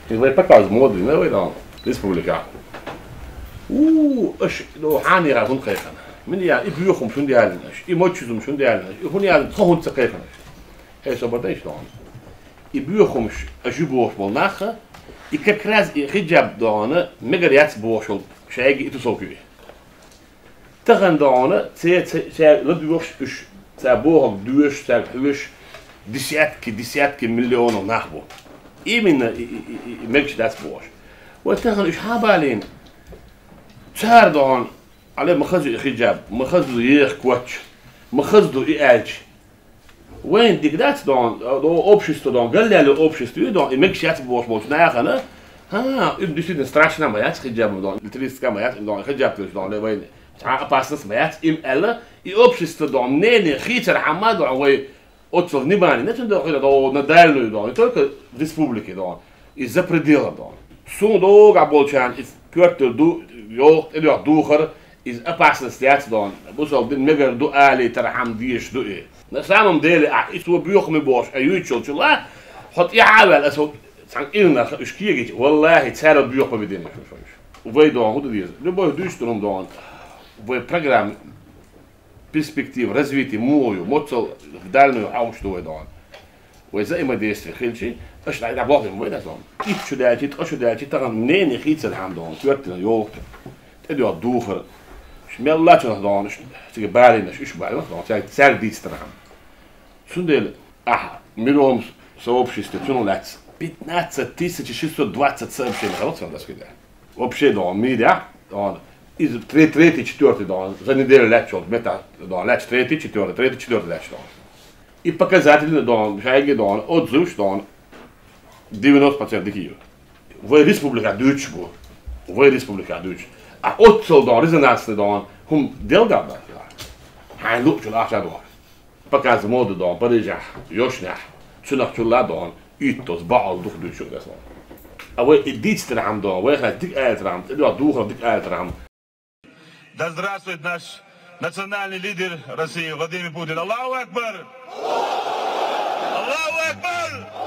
Ik weet pas als mode, ne weet dan. Республика. اش لو حاني غا كون قيقنا. من يا يبيوخم شون ديالناش. يموتشوزم شون ديالناش. يكون يا تخون تقيقناش. هي سبرداش دون. يبيوخمش اجيبوش بالناخه. يككراز يخجب دونه ميغريات بوشل شايغي يتسوكي. تغن دونه تي لبيوخش اش تابوه دوش تابوش ديسياتكي مليون ناخبو. إيمن ملكش داس بوش. وتغن إيش حابالين. شهر دون عليه مخزو خجاب مخزو يخ كوتش مخزو إيج. وين ديك دات دون دو أوبشيستو دون قال لي على أوبشيستو دون ملكش يات بوش بوش ناخنا. ها يبدو نستراشنا ما يات خجاب دون التريس كم يات دون خجاب تلش دون لوين. أباسنس ما يات ألا أوبشيستو دون نيني خيتر حماد وعوي Отцов не бани, не до надалної дон, только республики дон. И за пределы дон. Сун дога болчан, из квартир ду, йо, или духар, из опасности от дон. Бусал дин мегар ду али тархам диш ду и. На самом деле, и су бьёх ми бош, а ючил чула, хот яавел, асо сан илна шкигить, валлахи, цара бьёх по видению. Увей дон, худу диз. Любой душтрум дон. В программе перспектив развития мою, моцел в дальнюю аумшту дон. وإذا إما ديستري خلشي أش لا بعضهم وين أصلاً إيش داتي ترى منين يخيط الحمد لله توتنا يوك تدي الدوخر شمال الله تنهضان تيجي بالين إيش بالين مثلاً تسال ديسترهم سندل ميروم сообщество тянулось 15 627 человек, вот сюда сказать. Вообще, да, медиа, да, из 3-4 да, за неделю лечил, мета, да, леч 3-4 лечил. И показатели, да, шайги, да, отзыв, да, 90% такие. В республика Дучбу, а отцел, да, резонансный, да, хум делгал, да, хай лук, чула, да, показ моду, да, Парижа, Йошня, чунах чула, да, يتوس بعض دوخ دوشو ده صار. أول إديت ترعم ده، واحد ديك آية ترعم، تدوا دوخ ديك آية ترعم. Да здравствует наш национальный лидер России Владимир Путин. Аллаху Акбар! Аллаху Акбар!